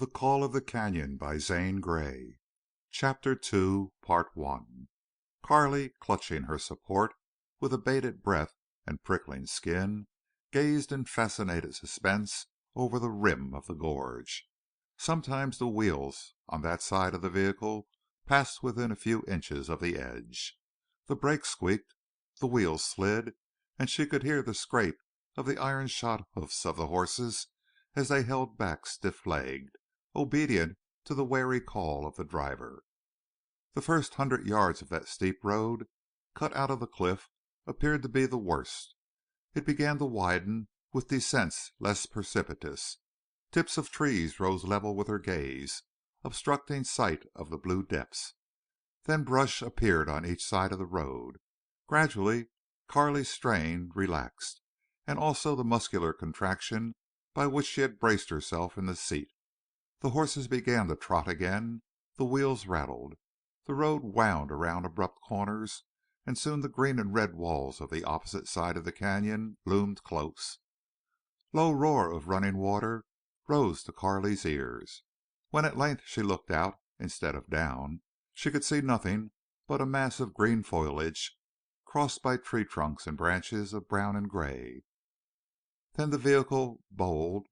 The Call of the Canyon by Zane Grey. Chapter 2, Part 1. Carley, clutching her support, with abated breath and prickling skin, gazed in fascinated suspense over the rim of the gorge. Sometimes the wheels on that side of the vehicle passed within a few inches of the edge. The brakes squeaked, the wheels slid, and she could hear the scrape of the iron-shod hoofs of the horses as they held back stiff-legged, obedient to the wary call of the driver. The first 100 yards of that steep road, cut out of the cliff, appeared to be the worst. It began to widen, with descents less precipitous. Tips of trees rose level with her gaze, obstructing sight of the blue depths. Then brush appeared on each side of the road. Gradually Carley's strain relaxed, and also the muscular contraction by which she had braced herself in the seat. The horses began to trot again. The wheels rattled. The road wound around abrupt corners, and soon the green and red walls of the opposite side of the canyon loomed close. Low roar of running water rose to Carley's ears. When at length she looked out instead of down, she could see nothing but a mass of green foliage crossed by tree trunks and branches of brown and gray. Then the vehicle bowled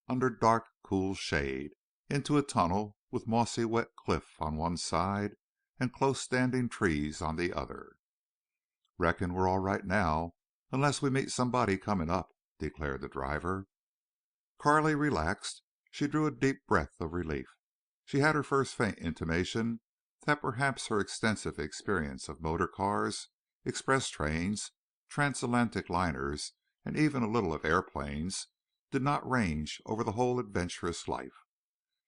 under dark, cool shade, into a tunnel with mossy wet cliff on one side and close-standing trees on the other. "Reckon we're all right now, unless we meet somebody coming up," declared the driver. Carley relaxed. She drew a deep breath of relief. She had her first faint intimation that perhaps her extensive experience of motor cars, express trains, transatlantic liners, and even a little of airplanes, did not range over the whole adventurous life.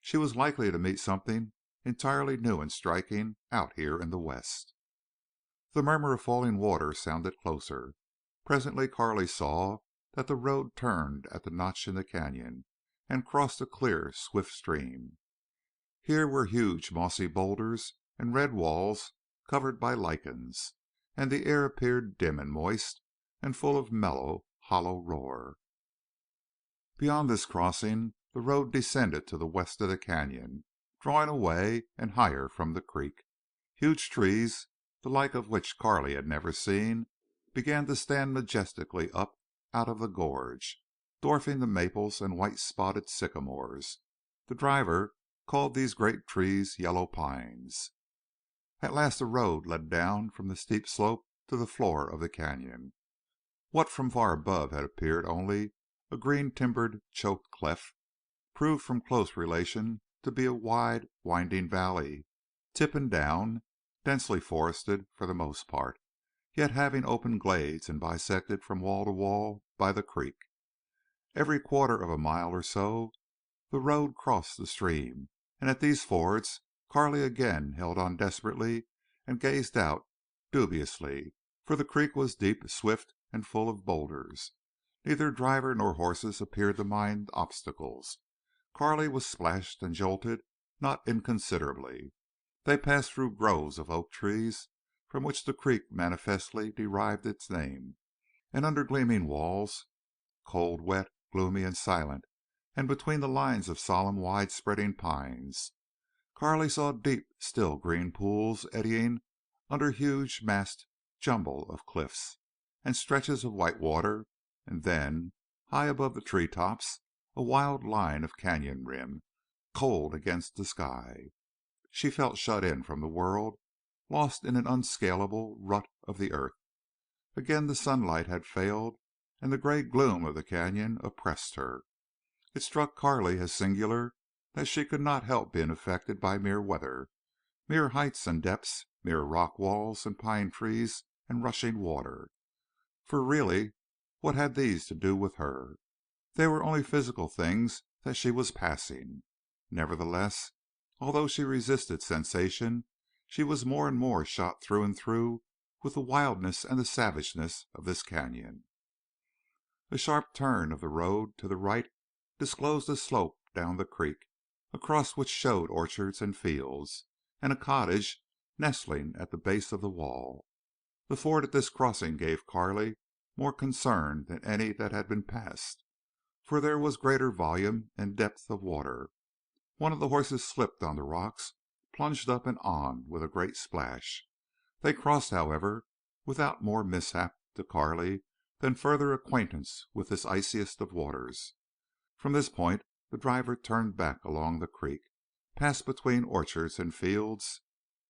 She was likely to meet something entirely new and striking out here in the West. The murmur of falling water sounded closer. Presently Carley saw that the road turned at the notch in the canyon and crossed a clear, swift stream. Here were huge mossy boulders and red walls covered by lichens, and the air appeared dim and moist and full of mellow, hollow roar. Beyond this crossing the road descended to the west of the canyon, drawing away and higher from the creek. Huge trees, the like of which Carley had never seen, began to stand majestically up out of the gorge, dwarfing the maples and white-spotted sycamores. The driver called these great trees yellow pines. At last the road led down from the steep slope to the floor of the canyon. What from far above had appeared only a green-timbered, choked cleft proved from close relation to be a wide, winding valley, tip and down, densely forested for the most part, yet having open glades and bisected from wall to wall by the creek. Every quarter of a mile or so the road crossed the stream, and at these fords Carley again held on desperately and gazed out dubiously, for the creek was deep, swift, and full of boulders. Neither driver nor horses appeared to mind obstacles. Carley was splashed and jolted not inconsiderably. They passed through groves of oak trees, from which the creek manifestly derived its name, and under gleaming walls, cold, wet, gloomy, and silent, and between the lines of solemn, wide-spreading pines. Carley saw deep, still green pools eddying under huge massed jumble of cliffs, and stretches of white water, and then, high above the tree tops, a wild line of canyon rim, cold against the sky. She felt shut in from the world, lost in an unscalable rut of the earth. Again the sunlight had failed, and the gray gloom of the canyon oppressed her. It struck Carley as singular that she could not help being affected by mere weather, mere heights and depths, mere rock walls and pine trees and rushing water. For really, what had these to do with her? They were only physical things that she was passing. Nevertheless, although she resisted sensation, she was more and more shot through and through with the wildness and the savageness of this canyon. A sharp turn of the road to the right disclosed a slope down the creek, across which showed orchards and fields, and a cottage nestling at the base of the wall. The ford at this crossing gave Carley more concern than any that had been passed, for there was greater volume and depth of water. One of the horses slipped on the rocks, plunged up and on with a great splash. They crossed, however, without more mishap to Carley than further acquaintance with this iciest of waters. From this point the driver turned back along the creek, passed between orchards and fields,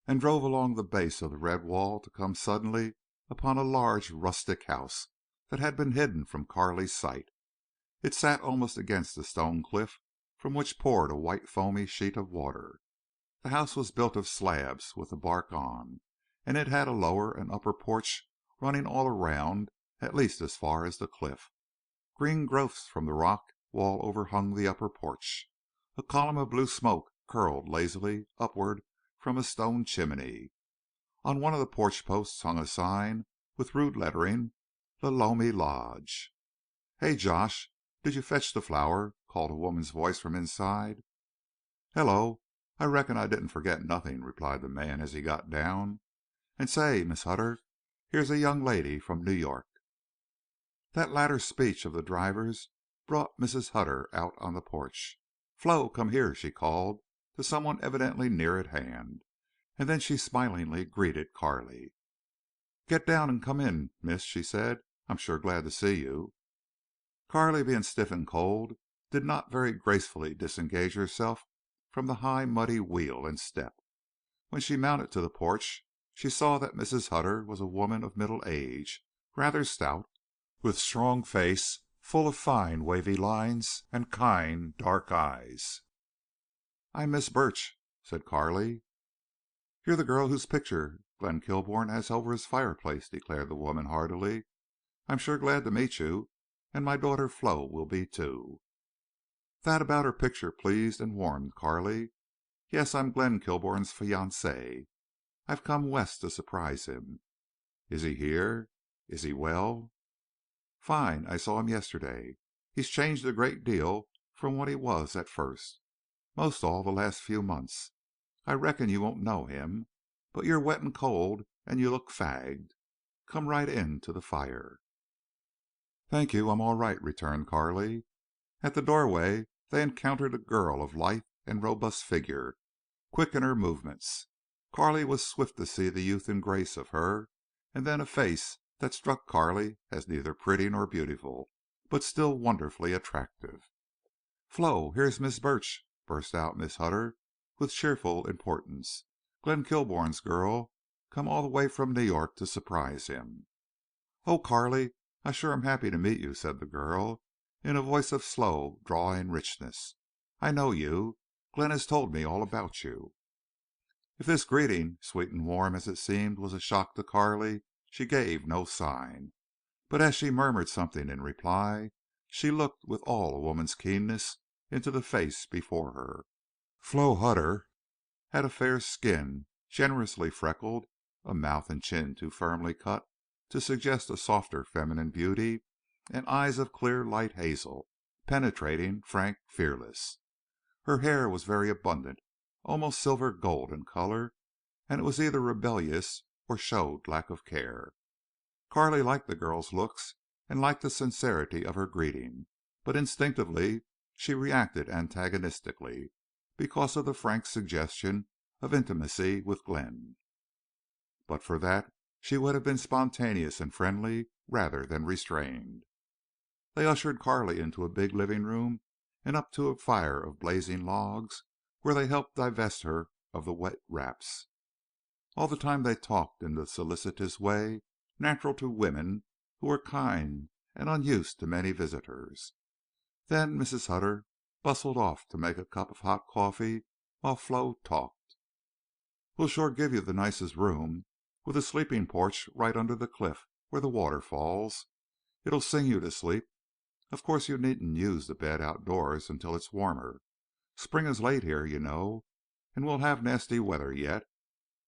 and drove along the base of the red wall to come suddenly upon a large rustic house that had been hidden from Carley's sight. It sat almost against a stone cliff from which poured a white foamy sheet of water. The house was built of slabs with the bark on, and it had a lower and upper porch running all around at least as far as the cliff. Green growths from the rock wall overhung the upper porch. A column of blue smoke curled lazily upward from a stone chimney. On one of the porch posts hung a sign with rude lettering, "La Lomi Lodge." "Hey, Josh, did you fetch the flour?" called a woman's voice from inside. "Hello. I reckon I didn't forget nothing," replied the man as he got down. "And say, Miss Hutter, here's a young lady from New York." That latter speech of the driver's brought Mrs. Hutter out on the porch. "Flo, come here," she called to some one evidently near at hand, and then she smilingly greeted Carley. "Get down and come in, miss," she said. "I'm sure glad to see you." Carley, being stiff and cold, did not very gracefully disengage herself from the high muddy wheel and step. When she mounted to the porch she saw that Mrs. Hutter was a woman of middle age, rather stout, with strong face, full of fine wavy lines, and kind dark eyes. "I'm Miss Burch," said Carley. "You're the girl whose picture Glenn Kilbourne has over his fireplace," declared the woman heartily. "I'm sure glad to meet you, and my daughter Flo will be, too." That about her picture pleased and warmed Carley. "Yes, I'm Glenn Kilbourne's fiancé. I've come West to surprise him." "Is he here? Is he well?" "Fine. I saw him yesterday. He's changed a great deal from what he was at first. 'Most all the last few months. I reckon you won't know him. But you're wet and cold and you look fagged. Come right in to the fire." "Thank you. I'm all right," returned Carley. At the doorway they encountered a girl of lithe and robust figure, quick in her movements. Carley was swift to see the youth and grace of her, and then a face that struck Carley as neither pretty nor beautiful, but still wonderfully attractive. "Flo, here's Miss Burch," burst out Miss Hutter, with cheerful importance. "Glenn Kilbourne's girl, come all the way from New York to surprise him." "Oh, Carley, I sure am happy to meet you," said the girl, in a voice of slow, drawling richness. "I know you. Glenn has told me all about you." If this greeting, sweet and warm as it seemed, was a shock to Carley, she gave no sign. But as she murmured something in reply, she looked with all a woman's keenness into the face before her. Flo Hutter had a fair skin, generously freckled, a mouth and chin too firmly cut to suggest a softer feminine beauty, and eyes of clear light hazel, penetrating, frank, fearless. Her hair was very abundant, almost silver gold in color, and it was either rebellious or showed lack of care. Carley liked the girl's looks and liked the sincerity of her greeting, but instinctively she reacted antagonistically because of the frank suggestion of intimacy with Glenn. But for that she would have been spontaneous and friendly rather than restrained. They ushered Carley into a big living room and up to a fire of blazing logs, where they helped divest her of the wet wraps. All the time they talked in the solicitous way natural to women who were kind and unused to many visitors. Then Mrs. Hutter bustled off to make a cup of hot coffee while Flo talked. "We'll sure give you the nicest room, with a sleeping porch right under the cliff where the water falls. It'll sing you to sleep. Of course you needn't use the bed outdoors until it's warmer. Spring is late here, you know, and we'll have nasty weather yet.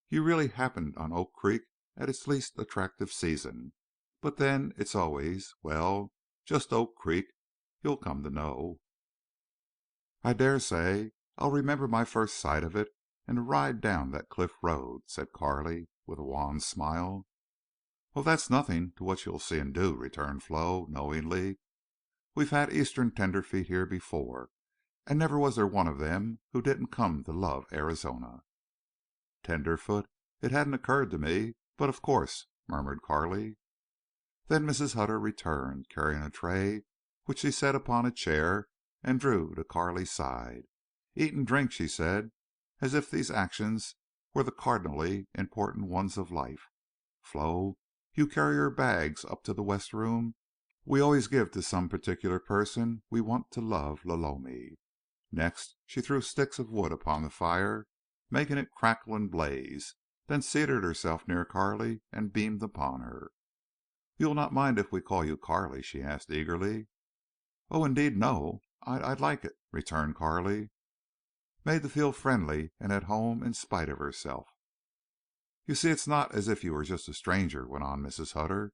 You really happened on Oak Creek at its least attractive season. But then it's always, well, just Oak Creek, you'll come to know." "I dare say I'll remember my first sight of it and the ride down that cliff road," said Carley, with a wan smile. "Oh, that's nothing to what you'll see and do," returned Flo, knowingly. "We've had Eastern tenderfeet here before, and never was there one of them who didn't come to love Arizona." "Tenderfoot? It hadn't occurred to me, but of course," murmured Carley. Then Mrs. Hutter returned, carrying a tray which she set upon a chair and drew to Carley's side. "Eat and drink," she said, as if these actions were the cardinally important ones of life. "Flo, you carry your bags up to the west room. We always give to some particular person we want to love Lolomi." Next she threw sticks of wood upon the fire, making it crackle and blaze, then seated herself near Carley and beamed upon her. "You'll not mind if we call you Carley?" she asked eagerly. "Oh, indeed, no. I'd like it," returned Carley, made to feel friendly and at home in spite of herself. "You see, it's not as if you were just a stranger," went on Mrs. Hutter.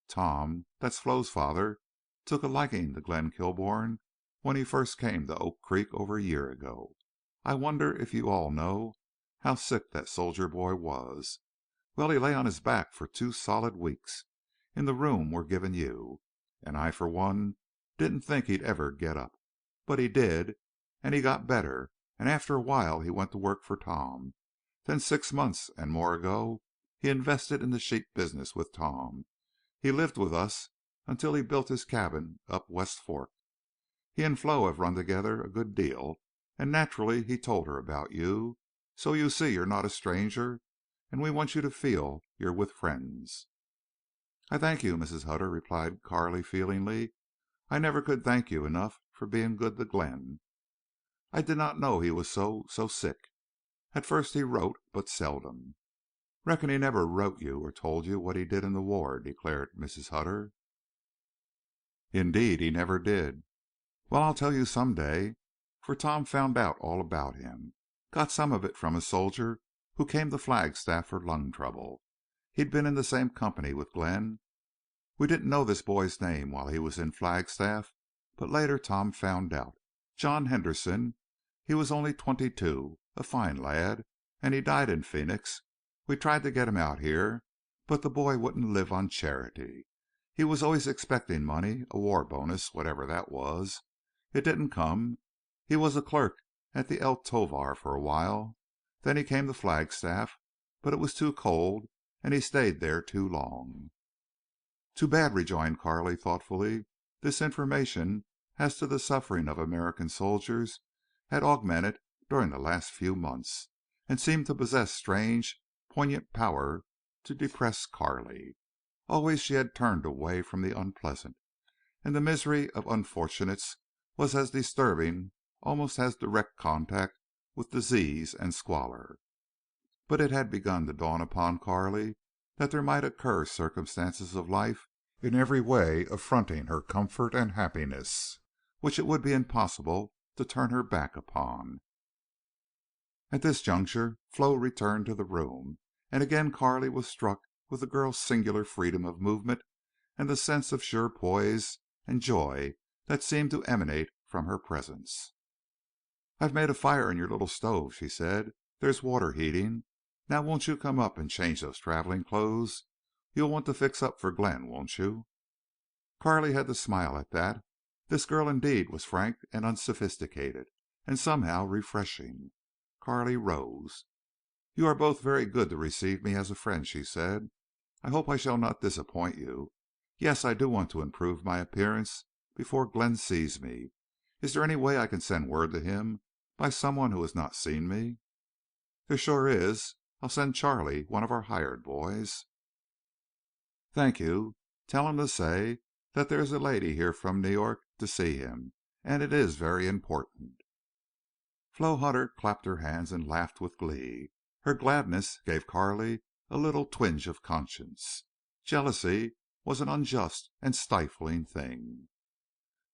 "Tom, that's Flo's father, took a liking to Glenn Kilbourne when he first came to Oak Creek over a year ago. I wonder if you all know how sick that soldier boy was. Well, he lay on his back for 2 solid weeks, in the room we're giving you, and I, for one, didn't think he'd ever get up. But he did, and he got better, and after a while he went to work for Tom. Then 6 months and more ago he invested in the sheep business with Tom. He lived with us until he built his cabin up West Fork. He and Flo have run together a good deal, and naturally he told her about you. So you see you're not a stranger, and we want you to feel you're with friends." "I thank you, Mrs. Hutter," replied Carley feelingly. "I never could thank you enough for being good to Glenn. I did not know he was so sick. At first he wrote, but seldom." "Reckon he never wrote you or told you what he did in the war," declared Mrs. Hutter. "Indeed, he never did." "Well, I'll tell you some day. For Tom found out all about him. Got some of it from a soldier who came to Flagstaff for lung trouble. He'd been in the same company with Glenn. We didn't know this boy's name while he was in Flagstaff, but later Tom found out. John Henderson. He was only 22, a fine lad, and he died in Phoenix. We tried to get him out here, but the boy wouldn't live on charity. He was always expecting money, a war bonus, whatever that was. It didn't come. He was a clerk at the El Tovar for a while. Then he came to Flagstaff, but it was too cold, and he stayed there too long." "Too bad," rejoined Carley thoughtfully. This information as to the suffering of American soldiers had augmented during the last few months, and seemed to possess strange, poignant power to depress Carley. Always she had turned away from the unpleasant, and the misery of unfortunates was as disturbing almost as direct contact with disease and squalor. But it had begun to dawn upon Carley that there might occur circumstances of life in every way affronting her comfort and happiness, which it would be impossible to turn her back upon. At this juncture Flo returned to the room, and again Carley was struck with the girl's singular freedom of movement and the sense of sure poise and joy that seemed to emanate from her presence. "I've made a fire in your little stove," she said. "There's water heating. Now won't you come up and change those traveling clothes? You'll want to fix up for Glenn, won't you?" Carley had to smile at that. This girl indeed was frank and unsophisticated, and somehow refreshing. Carley rose. "You are both very good to receive me as a friend," she said. "I hope I shall not disappoint you. Yes, I do want to improve my appearance before Glenn sees me. Is there any way I can send word to him by someone who has not seen me?" "There sure is. I'll send Charley, one of our hired boys." "Thank you. Tell him to say that there is a lady here from New York to see him, and it is very important." Flo Hutter clapped her hands and laughed with glee. Her gladness gave Carley a little twinge of conscience. Jealousy was an unjust and stifling thing.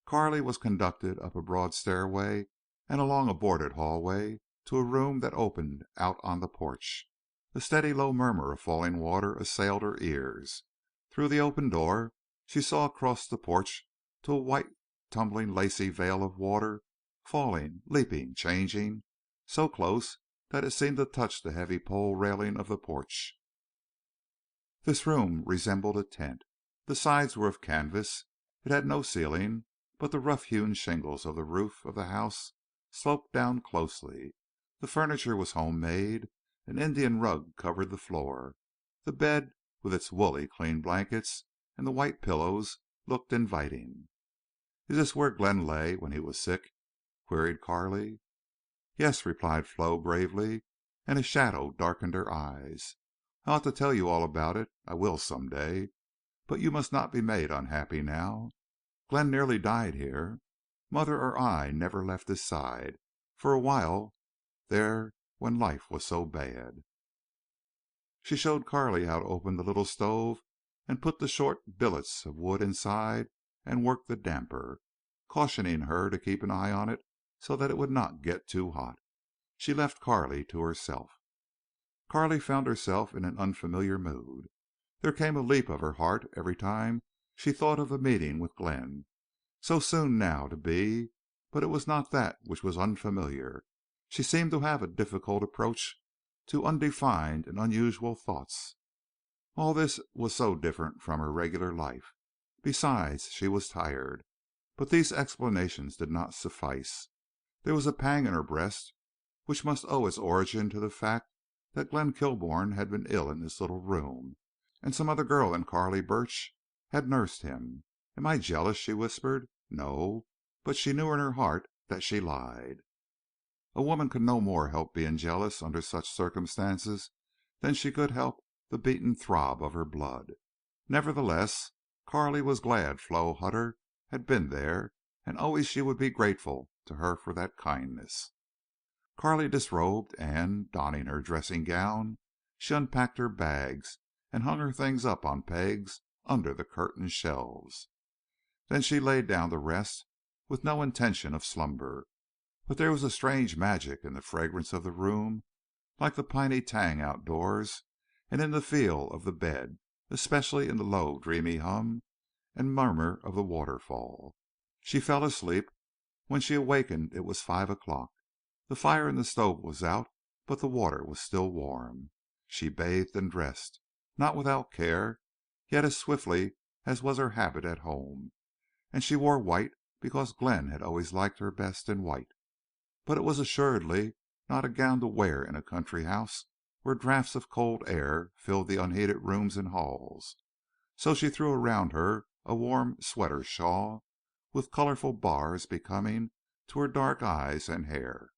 Carley was conducted up a broad stairway and along a boarded hallway to a room that opened out on the porch. A steady low murmur of falling water assailed her ears. Through the open door she saw across the porch to a white tumbling lacy veil of water, falling, leaping, changing, so close that it seemed to touch the heavy pole railing of the porch. This room resembled a tent. The sides were of canvas. It had no ceiling, but the rough-hewn shingles of the roof of the house sloped down closely. The furniture was homemade. An Indian rug covered the floor. The bed, with its woolly, clean blankets and the white pillows, looked inviting. "Is this where Glenn lay when he was sick?" queried Carley. "Yes," replied Flo, gravely, and a shadow darkened her eyes. "I ought to tell you all about it. I will some day. But you must not be made unhappy now. Glenn nearly died here. Mother or I never left his side for a while there when life was so bad." She showed Carley how to open the little stove and put the short billets of wood inside and work the damper, cautioning her to keep an eye on it so that it would not get too hot. She left Carley to herself. Carley found herself in an unfamiliar mood. There came a leap of her heart every time she thought of the meeting with Glenn. So soon now to be, but it was not that which was unfamiliar. She seemed to have a difficult approach to undefined and unusual thoughts. All this was so different from her regular life. Besides, she was tired. But these explanations did not suffice. There was a pang in her breast which must owe its origin to the fact that Glenn Kilbourne had been ill in this little room, and some other girl than Carley Burch had nursed him. "Am I jealous?" she whispered. "No." But she knew in her heart that she lied. A woman could no more help being jealous under such circumstances than she could help the beaten throb of her blood. Nevertheless, Carley was glad Flo Hutter had been there, and always she would be grateful to her for that kindness. Carley disrobed and, donning her dressing gown, she unpacked her bags and hung her things up on pegs under the curtained shelves. Then she lay down to rest with no intention of slumber. But there was a strange magic in the fragrance of the room, like the piney tang outdoors, and in the feel of the bed, especially in the low, dreamy hum and murmur of the waterfall. She fell asleep. When she awakened it was 5 o'clock. The fire in the stove was out, but the water was still warm. She bathed and dressed, not without care, yet as swiftly as was her habit at home. And she wore white because Glenn had always liked her best in white. But it was assuredly not a gown to wear in a country house where drafts of cold air filled the unheated rooms and halls. So she threw around her a warm sweater shawl with colorful bars becoming to her dark eyes and hair.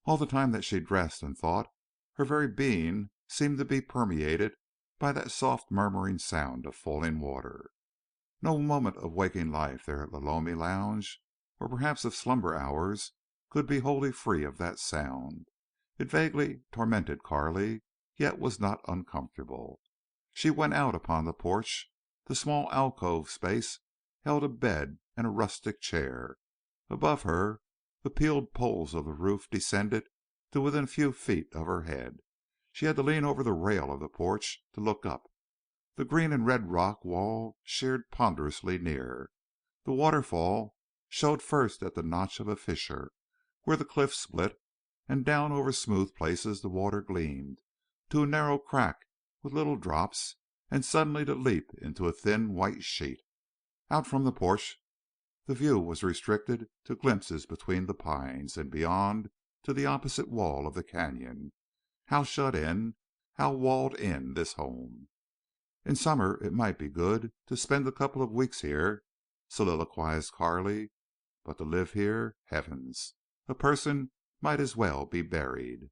All the time that she dressed and thought, her very being seemed to be permeated by that soft murmuring sound of falling water. No moment of waking life there at the Lomi Lounge, or perhaps of slumber hours, could be wholly free of that sound. It vaguely tormented Carley, yet was not uncomfortable. She went out upon the porch. The small alcove space held a bed and a rustic chair. Above her the peeled poles of the roof descended to within a few feet of her head. She had to lean over the rail of the porch to look up. The green and red rock wall sheered ponderously near. The waterfall showed first at the notch of a fissure, where the cliff split, and down over smooth places the water gleamed, to a narrow crack with little drops, and suddenly to leap into a thin white sheet. Out from the porch the view was restricted to glimpses between the pines, and beyond to the opposite wall of the canyon. How shut in, how walled in this home! In summer it might be good to spend a couple of weeks here, soliloquized Carley. But to live here, heavens! A person might as well be buried.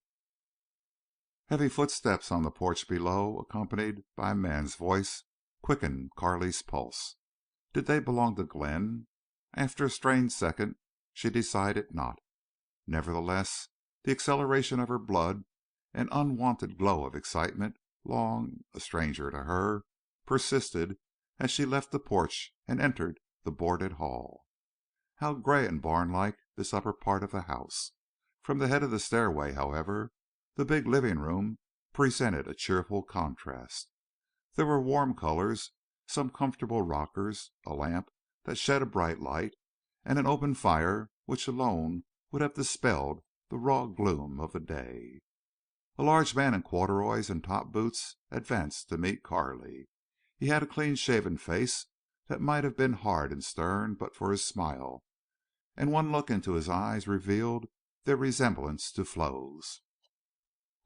Heavy footsteps on the porch below, accompanied by a man's voice, quickened Carley's pulse. Did they belong to Glenn? After a strained second she decided not. Nevertheless, the acceleration of her blood and unwonted glow of excitement, long a stranger to her, persisted as she left the porch and entered the boarded hall. How gray and barn-like this upper part of the house! From the head of the stairway, however, the big living room presented a cheerful contrast. There were warm colors, some comfortable rockers, a lamp that shed a bright light, and an open fire which alone would have dispelled the raw gloom of the day. A large man in corduroys and top boots advanced to meet Carley. He had a clean-shaven face that might have been hard and stern but for his smile, and one look into his eyes revealed their resemblance to Flo's.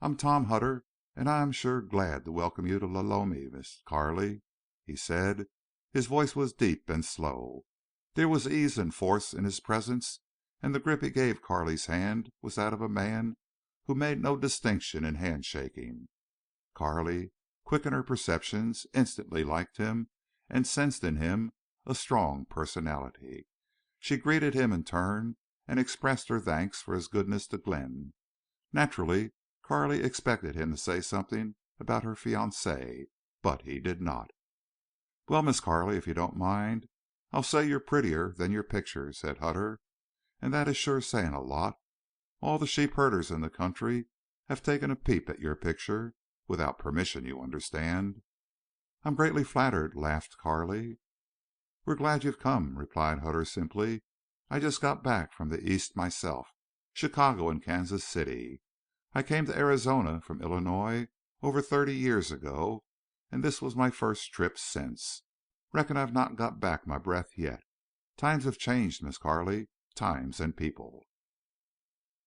"I'm Tom Hutter, and I'm sure glad to welcome you to Lolomi, Miss Carley," he said. His voice was deep and slow. There was ease and force in his presence, and the grip he gave Carley's hand was that of a man who made no distinction in handshaking. Carley, quick in her perceptions, instantly liked him and sensed in him a strong personality. She greeted him in turn and expressed her thanks for his goodness to Glenn. Naturally, Carley expected him to say something about her fiancé, but he did not. "Well, Miss Carley, if you don't mind, I'll say you're prettier than your picture," said Hutter. "And that is sure saying a lot. All the sheep herders in the country have taken a peep at your picture, without permission, you understand." "I'm greatly flattered," laughed Carley. "We're glad you've come," replied Hutter simply. "I just got back from the East myself, Chicago and Kansas City. I came to Arizona from Illinois over 30 years ago, and this was my first trip since. Reckon I've not got back my breath yet. Times have changed, Miss Carley, times and people."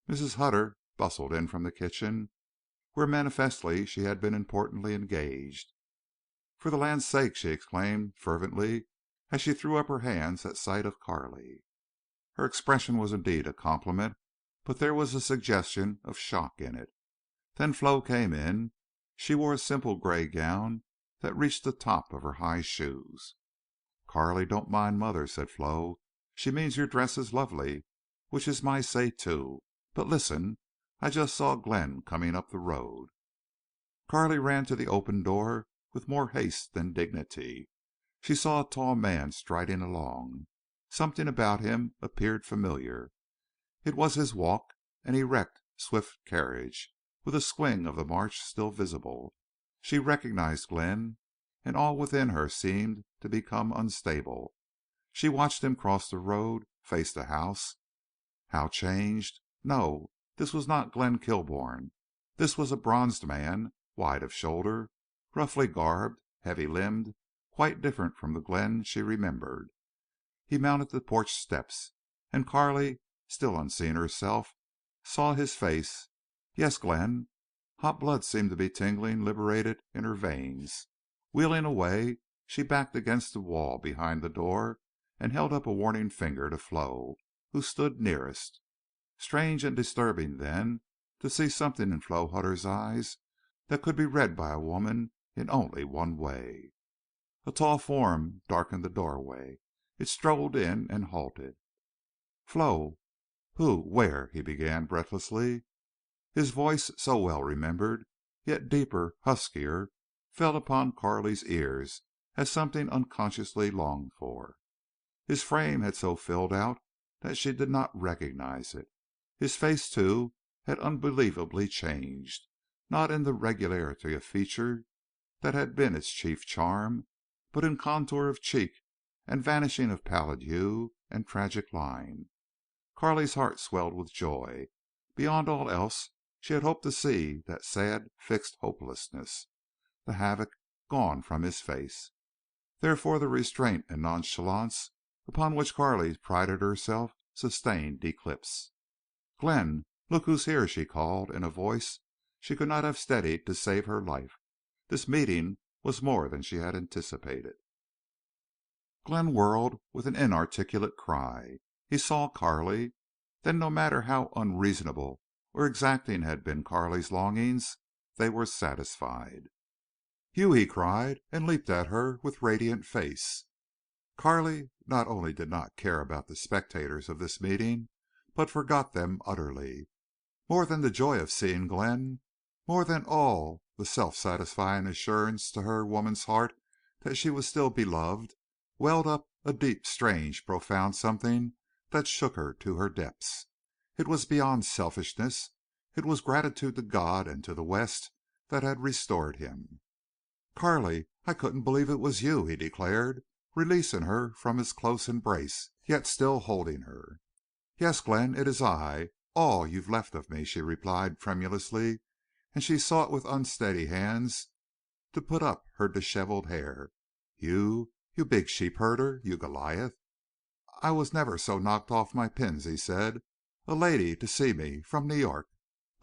Mrs. Hutter bustled in from the kitchen, where manifestly she had been importantly engaged. "For the land's sake!" she exclaimed fervently, as she threw up her hands at sight of Carley. Her expression was indeed a compliment, but there was a suggestion of shock in it. Then Flo came in. She wore a simple gray gown that reached the top of her high shoes. "Carley, don't mind mother," said Flo. "She means your dress is lovely, which is my say too. But listen. I just saw Glenn coming up the road." Carley ran to the open door with more haste than dignity. She saw a tall man striding along. Something about him appeared familiar. It was his walk, an erect, swift carriage, with a swing of the march still visible. She recognized Glenn, and all within her seemed to become unstable. She watched him cross the road, face the house. How changed! No, this was not Glenn Kilbourne. This was a bronzed man, wide of shoulder, roughly garbed, heavy-limbed, quite different from the Glenn she remembered. He mounted the porch steps, and Carley, still unseeing herself, saw his face. Yes, Glenn. Hot blood seemed to be tingling, liberated in her veins. Wheeling away, she backed against the wall behind the door and held up a warning finger to Flo, who stood nearest. Strange and disturbing, then, to see something in Flo Hutter's eyes that could be read by a woman in only one way. A tall form darkened the doorway. It strode in and halted. "Flo, who where?" he began breathlessly. His voice, so well remembered, yet deeper, huskier, fell upon Carley's ears as something unconsciously longed for. His frame had so filled out that she did not recognize it. His face, too, had unbelievably changed, not in the regularity of feature that had been its chief charm, but in contour of cheek and vanishing of pallid hue and tragic line. Carley's heart swelled with joy. Beyond all else she had hoped to see that sad, fixed hopelessness, the havoc gone from his face. Therefore the restraint and nonchalance upon which Carley prided herself sustained eclipse. "Glenn, look who's here!" she called, in a voice she could not have steadied to save her life. This meeting was more than she had anticipated. Glenn whirled with an inarticulate cry. He saw Carley. Then, no matter how unreasonable or exacting had been Carley's longings, they were satisfied. "You!" he cried, and leaped at her with radiant face. Carley not only did not care about the spectators of this meeting, but forgot them utterly. More than the joy of seeing Glenn, more than all the self-satisfying assurance to her woman's heart that she was still beloved, welled up a deep, strange, profound something that shook her to her depths. It was beyond selfishness. It was gratitude to God and to the West that had restored him. "Carley, I couldn't believe it was you," he declared, releasing her from his close embrace, yet still holding her. "Yes, Glenn, it is I, all you've left of me," she replied tremulously, and she sought with unsteady hands to put up her disheveled hair. "You big sheep herder, you Goliath!" I was never so knocked off my pins," he said. "A lady to see me from New York!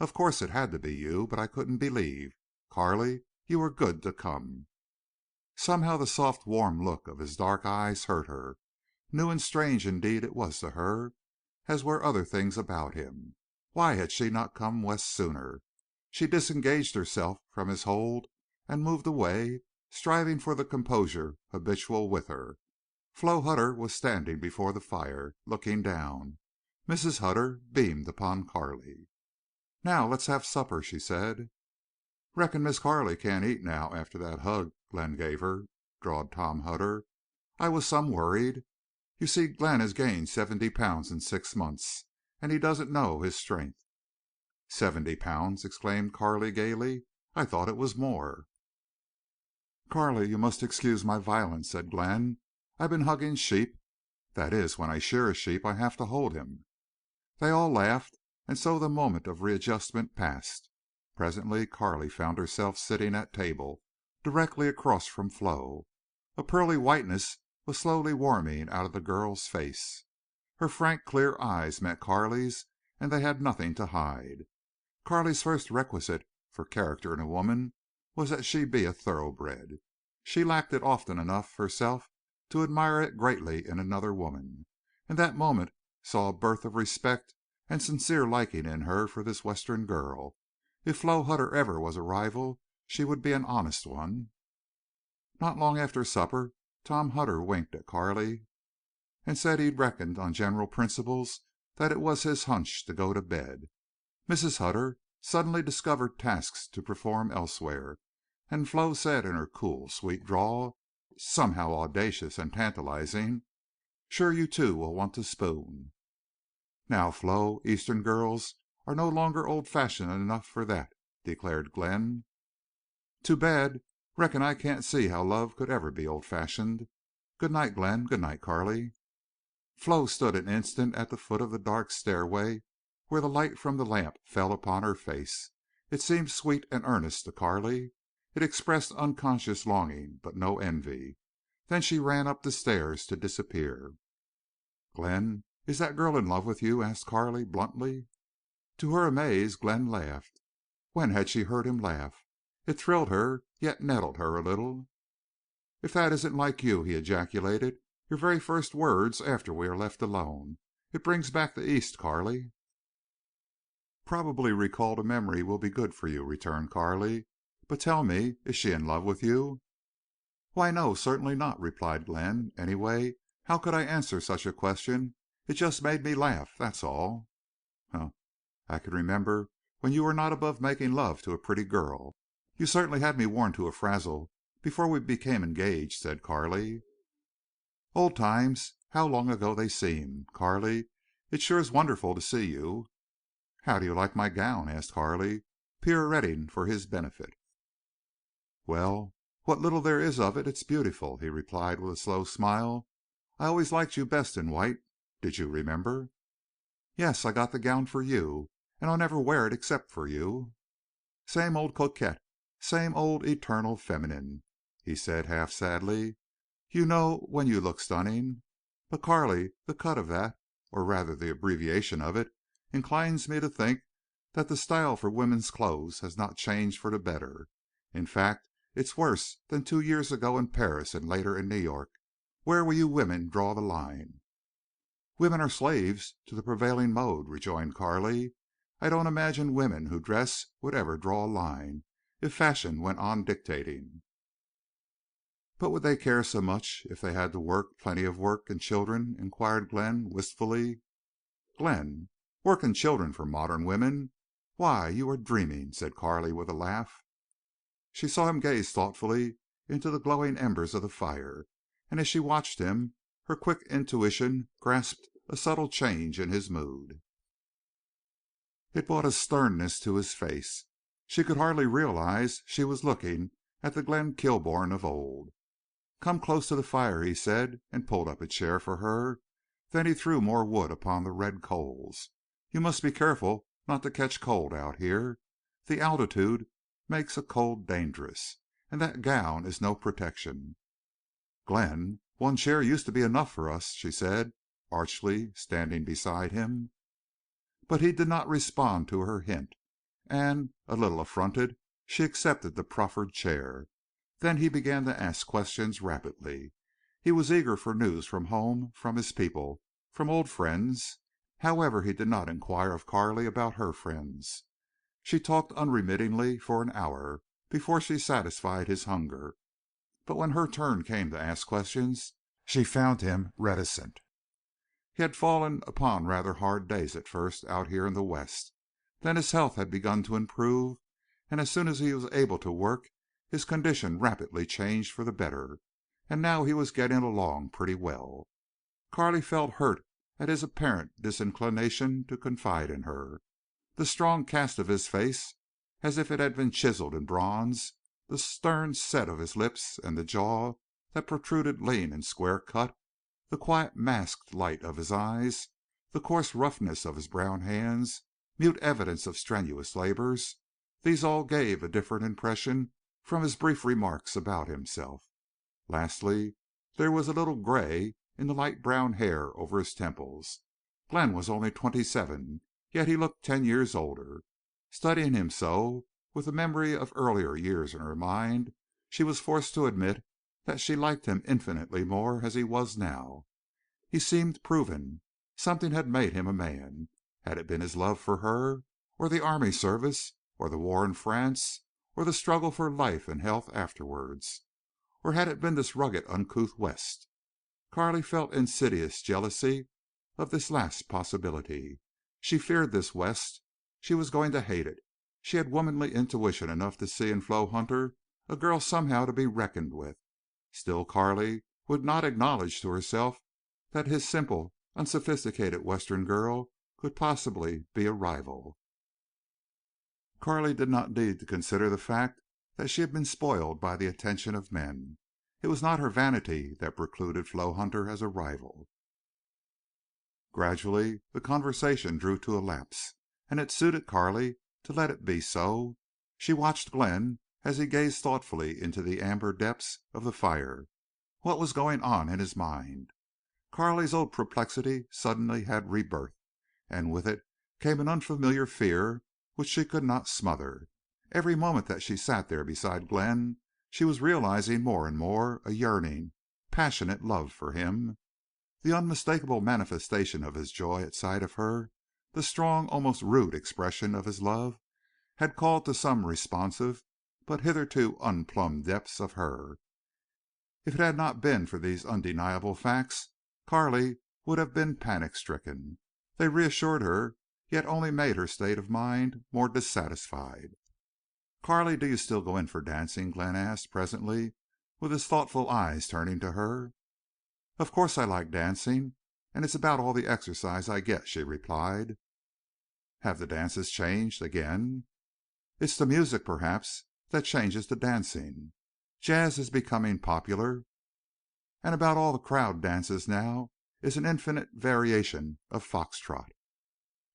Of course it had to be you, but I couldn't believe. Carley, you were good to come." Somehow the soft, warm look of his dark eyes hurt her. New and strange indeed it was to her, as were other things about him. Why had she not come West sooner? She disengaged herself from his hold and moved away, striving for the composure habitual with her. Flo Hutter was standing before the fire, looking down. Mrs. Hutter beamed upon Carley. "Now let's have supper," she said. "Reckon Miss Carley can't eat now after that hug Glenn gave her," drawled Tom Hutter. "I was some worried. You see, Glenn has gained 70 pounds in 6 months, and he doesn't know his strength." "70 pounds!" exclaimed Carley, gaily. "I thought it was more." "Carley, you must excuse my violence," said Glenn. "I've been hugging sheep. That is, when I shear a sheep I have to hold him." They all laughed, and so the moment of readjustment passed. Presently Carley found herself sitting at table, directly across from Flo. A pearly whiteness was slowly warming out of the girl's face. Her frank, clear eyes met Carley's, and they had nothing to hide. Carley's first requisite for character in a woman was that she be a thoroughbred. She lacked it often enough herself to admire it greatly in another woman, and that moment saw a birth of respect and sincere liking in her for this Western girl. If Flo Hutter ever was a rival she would be an honest one. Not long after supper Tom Hutter winked at Carley and said he reckoned on general principles that it was his hunch to go to bed. Mrs. Hutter suddenly discovered tasks to perform elsewhere, and Flo said in her cool, sweet drawl, somehow audacious and tantalizing, "Shore you two will want to spoon." "Now, Flo, Eastern girls are no longer old-fashioned enough for that," declared Glenn. "Too bad. Reckon I can't see how love could ever be old-fashioned. Good night, Glenn. Good night, Carley." Flo stood an instant at the foot of the dark stairway where the light from the lamp fell upon her face. It seemed sweet and earnest to Carley. It expressed unconscious longing, but no envy. Then she ran up the stairs to disappear. "Glenn, is that girl in love with you?" asked Carley, bluntly. To her amaze Glenn laughed. When had she heard him laugh? It thrilled her, yet nettled her a little. "If that isn't like you!" he ejaculated. "Your very first words after we are left alone. It brings back the East, Carley." "Probably recalled a memory will be good for you," returned Carley. "But tell me, is she in love with you?" "Why, no, certainly not," replied Glenn. "Anyway, how could I answer such a question? It just made me laugh, that's all." "Huh! I can remember when you were not above making love to a pretty girl. You certainly had me worn to a frazzle before we became engaged," said Carley. "Old times! How long ago they seem! Carley, it sure is wonderful to see you." "How do you like my gown?" asked Carley, pirouetting for his benefit. "Well, what little there is of it, it's beautiful," he replied with a slow smile. "I always liked you best in white. Did you remember?" "Yes, I got the gown for you, and I'll never wear it except for you." "Same old coquette. Same old eternal feminine," he said, half sadly. "You know when you look stunning. But, Carley, the cut of that, or rather the abbreviation of it, inclines me to think that the style for women's clothes has not changed for the better. In fact, it's worse than 2 years ago in Paris and later in New York. Where will you women draw the line?" "Women are slaves to the prevailing mode," rejoined Carley. "I don't imagine women who dress would ever draw a line if fashion went on dictating." "But would they care so much if they had to work, plenty of work, and children?" inquired Glenn, wistfully. "Glenn! Work and children for modern women! Why, you are dreaming," said Carley, with a laugh. She saw him gaze thoughtfully into the glowing embers of the fire, and as she watched him her quick intuition grasped a subtle change in his mood. It brought a sternness to his face. She could hardly realize she was looking at the Glenn Kilbourne of old. "Come close to the fire," he said, and pulled up a chair for her. Then he threw more wood upon the red coals. "You must be careful not to catch cold out here. The altitude makes a cold dangerous. And that gown is no protection." "Glenn, one chair used to be enough for us," she said. archly, standing beside him. But he did not respond to her hint, and, a little affronted, she accepted the proffered chair. Then he began to ask questions rapidly. He was eager for news from home, from his people, from old friends. However, he did not inquire of Carley about her friends. She talked unremittingly for an hour before she satisfied his hunger. But when her turn came to ask questions, she found him reticent. He had fallen upon rather hard days at first out here in the West. Then his health had begun to improve, and as soon as he was able to work his condition rapidly changed for the better, and now he was getting along pretty well. Carley felt hurt at his apparent disinclination to confide in her. The strong cast of his face, as if it had been chiseled in bronze, the stern set of his lips and the jaw that protruded lean and square cut, the quiet masked light of his eyes, the coarse roughness of his brown hands, mute evidence of strenuous labors, these all gave a different impression from his brief remarks about himself. Lastly, there was a little gray in the light brown hair over his temples. Glenn was only 27, yet he looked 10 years older. Studying him so, with the memory of earlier years in her mind, she was forced to admit that she liked him infinitely more as he was now. He seemed proven. Something had made him a man. Had it been his love for her, or the army service, or the war in France, or the struggle for life and health afterwards? Or had it been this rugged, uncouth West? Carley felt insidious jealousy of this last possibility. She feared this West. She was going to hate it. She had womanly intuition enough to see in Flo Hutter a girl somehow to be reckoned with. Still Carley would not acknowledge to herself that his simple, unsophisticated Western girl could possibly be a rival. Carley did not need to consider the fact that she had been spoiled by the attention of men. It was not her vanity that precluded Flo Hutter as a rival. Gradually the conversation drew to a lapse, and it suited Carley to let it be so. She watched Glenn as he gazed thoughtfully into the amber depths of the fire. What was going on in his mind? Carley's old perplexity suddenly had rebirth, and with it came an unfamiliar fear which she could not smother. Every moment that she sat there beside Glenn she was realizing more and more a yearning, passionate love for him. The unmistakable manifestation of his joy at sight of her, the strong, almost rude expression of his love, had called to some responsive but hitherto unplumbed depths of her. If it had not been for these undeniable facts, Carley would have been panic-stricken. They reassured her, yet only made her state of mind more dissatisfied. "Carley, do you still go in for dancing?" Glenn asked presently, with his thoughtful eyes turning to her. "Of course I like dancing, and it's about all the exercise I get," she replied. "Have the dances changed again?" "It's the music, perhaps, that changes the dancing. Jazz is becoming popular, and about all the crowd dances now is an infinite variation of fox trot."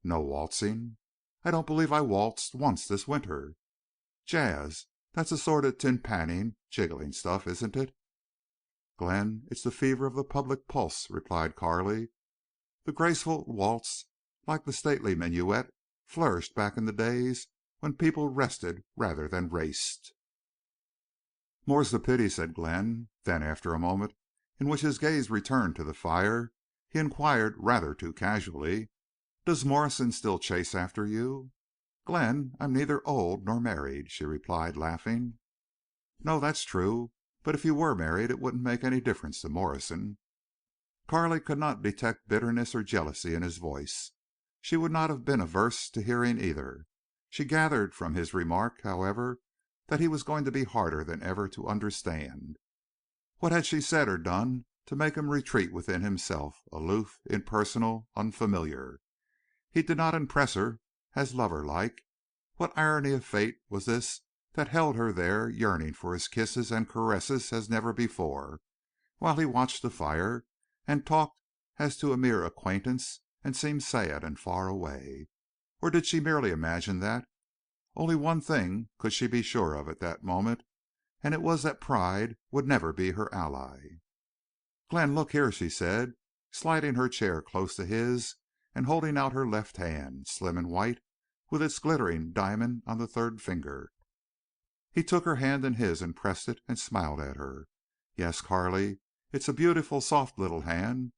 "No waltzing?" "I don't believe I waltzed once this winter." "Jazz. That's a sort of tin-panning, jiggling stuff, isn't it?" "Glenn, it's the fever of the public pulse," replied Carley. "The graceful waltz, like the stately minuet, flourished back in the days when people rested rather than raced." "More's the pity," said Glenn. Then, after a moment in which his gaze returned to the fire, he inquired rather too casually, "Does Morrison still chase after you?" "Glenn, I'm neither old nor married," she replied, laughing. "No, that's true. But if you were married it wouldn't make any difference to Morrison." Carley could not detect bitterness or jealousy in his voice. She would not have been averse to hearing either. She gathered from his remark, however, that he was going to be harder than ever to understand. What had she said or done to make him retreat within himself, aloof, impersonal, unfamiliar? He did not impress her as lover-like. What irony of fate was this that held her there yearning for his kisses and caresses as never before, while he watched the fire and talked as to a mere acquaintance and seemed sad and far away? Or did she merely imagine that? Only one thing could she be sure of at that moment, and it was that pride would never be her ally. "Glenn, look here," she said. sliding her chair close to his and holding out her left hand, slim and white, with its glittering diamond on the third finger. He took her hand in his and pressed it and smiled at her. "Yes, Carley, it's a beautiful, soft little hand,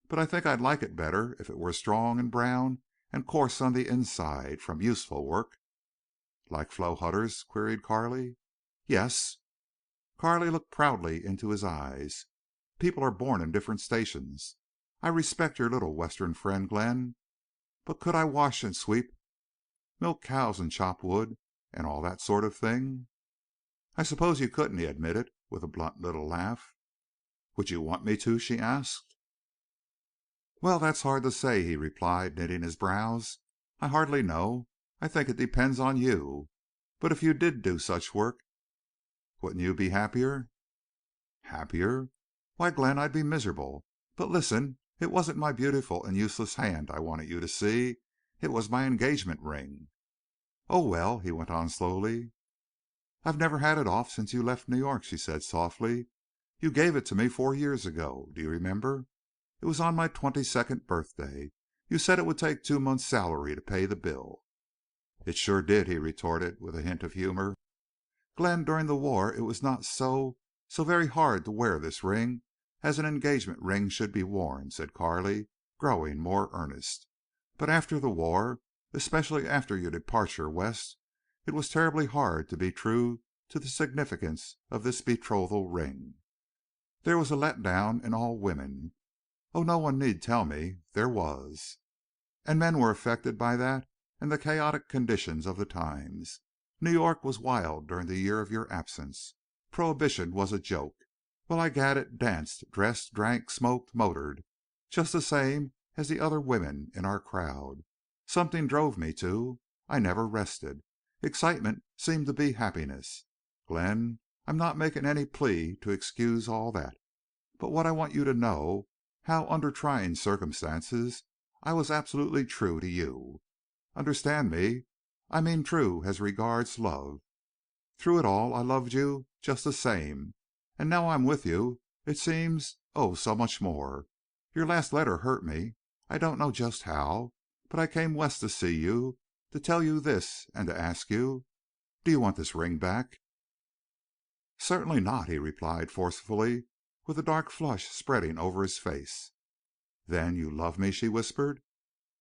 but I think I'd like it better if it were strong and brown and coarse on the inside from useful work." "Like Flo Hutter's?" queried Carley. "Yes." Carley looked proudly into his eyes. "People are born in different stations. I respect your little Western friend, Glenn. But could I wash and sweep, milk cows and chop wood, and all that sort of thing?" "I suppose you couldn't," he admitted, with a blunt little laugh. "Would you want me to?" she asked. "Well, that's hard to say," he replied, knitting his brows. "I hardly know. I think it depends on you. But if you did do such work, wouldn't you be happier?" "Happier? Why, Glenn, I'd be miserable. But listen. It wasn't my beautiful and useless hand I wanted you to see. It was my engagement ring." "Oh, well," he went on slowly. "I've never had it off since you left New York," she said softly. "You gave it to me 4 years ago. Do you remember? It was on my 22nd birthday. You said it would take 2 months' salary to pay the bill." "It sure did," he retorted, with a hint of humor. "Glenn, during the war it was not so very hard to wear this ring as an engagement ring should be worn," said Carley, growing more earnest. "But after the war, especially after your departure West, it was terribly hard to be true to the significance of this betrothal ring. There was a let down in all women. Oh, no one need tell me. There was. And men were affected by that and the chaotic conditions of the times. New York was wild during the year of your absence. Prohibition was a joke. Well, I gadded, danced, dressed, drank, smoked, motored, just the same as the other women in our crowd. Something drove me to. I never rested. Excitement seemed to be happiness. Glenn, I'm not making any plea to excuse all that. But what I want you to know how under trying circumstances I was absolutely true to you. Understand me. I mean true as regards love. Through it all I loved you just the same. And now I'm with you it seems, oh, so much more. Your last letter hurt me. I don't know just how. But I came West to see you, to tell you this, and to ask you, do you want this ring back?" "Certainly not," he replied, forcefully, with a dark flush spreading over his face. "Then you love me?" she whispered.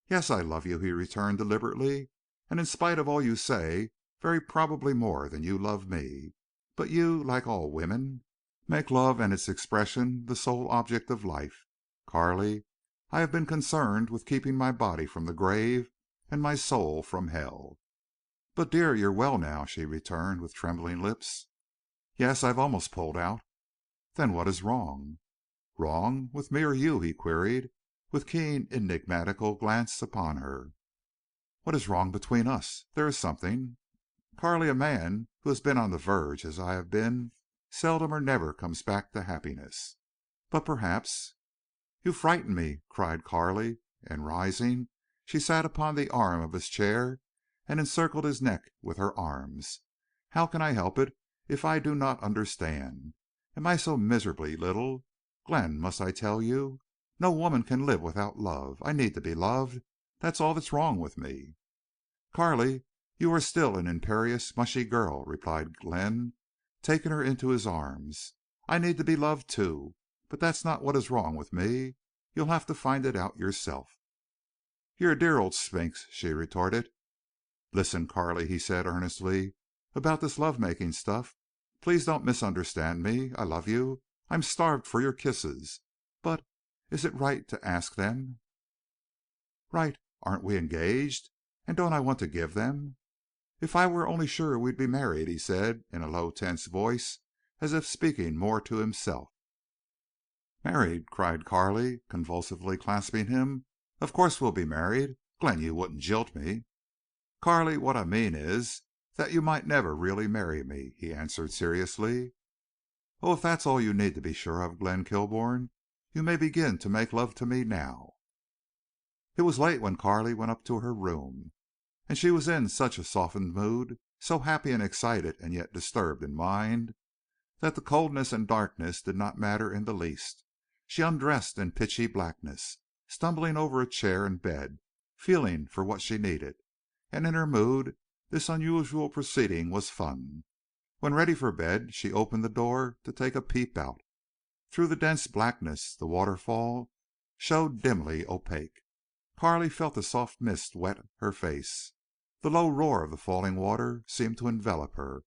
"Yes, I love you," he returned, deliberately. "And in spite of all you say, very probably more than you love me. But you, like all women, make love and its expression the sole object of life. Carley, I have been concerned with keeping my body from the grave and my soul from hell." "But, dear, you're well now," she returned, with trembling lips. "Yes, I've almost pulled out." "Then what is wrong?" "Wrong? With me or you?" he queried, with keen, enigmatical glance upon her. "What is wrong between us? There is something. Carley, a man who has been on the verge as I have been seldom or never comes back to happiness. But perhaps—" "You frighten me," cried Carley, and rising, she sat upon the arm of his chair and encircled his neck with her arms. "How can I help it if I do not understand? Am I so miserably little? Glenn, must I tell you? No woman can live without love. I need to be loved. That's all that's wrong with me." "Carley, you are still an imperious, mushy girl," replied Glenn, taking her into his arms. "I need to be loved, too. But that's not what is wrong with me. You'll have to find it out yourself." "You're a dear old Sphinx," she retorted. "Listen, Carley," he said, earnestly, "about this love-making stuff. Please don't misunderstand me. I love you. I'm starved for your kisses. But—is it right to ask them?" "Right. Aren't we engaged? And don't I want to give them?" "If I were only sure we'd be married," he said, in a low, tense voice, as if speaking more to himself. "Married!" cried Carley, convulsively clasping him. "Of course we'll be married. Glenn, you wouldn't jilt me." "Carley, what I mean is that you might never really marry me," he answered, seriously. "Oh, if that's all you need to be sure of, Glenn Kilbourne, you may begin to make love to me now." It was late when Carley went up to her room, and she was in such a softened mood, so happy and excited and yet disturbed in mind, that the coldness and darkness did not matter in the least. She undressed in pitchy blackness, stumbling over a chair and bed, feeling for what she needed. And in her mood this unusual proceeding was fun. When ready for bed, she opened the door to take a peep out. Through the dense blackness the waterfall showed dimly opaque. Carley felt the soft mist wet her face. The low roar of the falling water seemed to envelop her.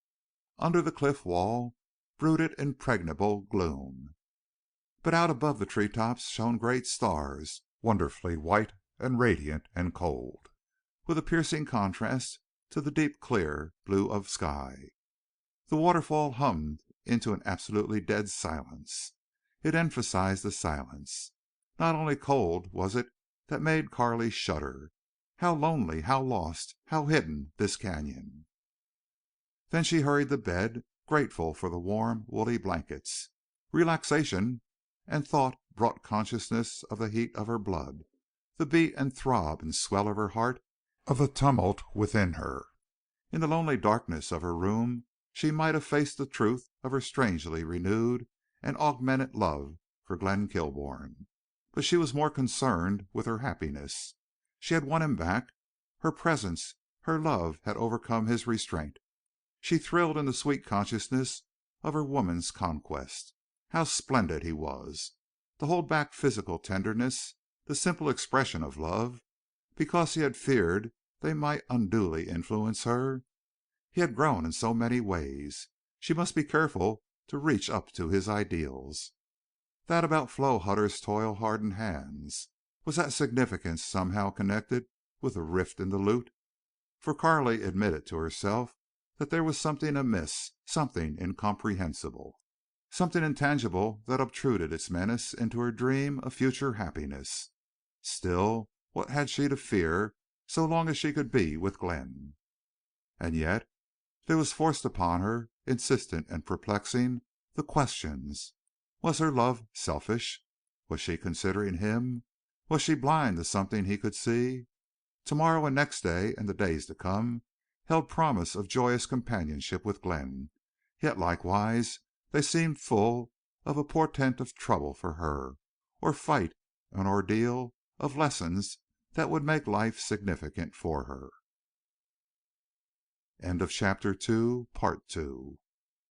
Under the cliff wall brooded impregnable gloom. But out above the treetops shone great stars, wonderfully white and radiant and cold, with a piercing contrast to the deep clear blue of sky. The waterfall hummed into an absolutely dead silence. It emphasized the silence. Not only cold was it that made Carley shudder. How lonely, how lost, how hidden this canyon! Then she hurried to bed, grateful for the warm, woolly blankets. Relaxation and thought brought consciousness of the heat of her blood, the beat and throb and swell of her heart, of the tumult within her. In the lonely darkness of her room she might have faced the truth of her strangely renewed and augmented love for Glenn Kilbourne. But she was more concerned with her happiness. She had won him back. Her presence, her love had overcome his restraint. She thrilled in the sweet consciousness of her woman's conquest. How splendid he was! To hold back physical tenderness, the simple expression of love, because he had feared they might unduly influence her. He had grown in so many ways. She must be careful to reach up to his ideals. That about Flo Hutter's toil-hardened hands. Was that significance somehow connected with the rift in the lute? For Carley admitted to herself that there was something amiss, something incomprehensible, something intangible that obtruded its menace into her dream of future happiness. Still, what had she to fear so long as she could be with Glenn? And yet there was forced upon her, insistent and perplexing, the questions. Was her love selfish? Was she considering him? Was she blind to something he could see? Tomorrow and next day and the days to come held promise of joyous companionship with Glenn, yet likewise they seemed full of a portent of trouble for her, or fight, an ordeal, of lessons that would make life significant for her. End of chapter 2, part 2.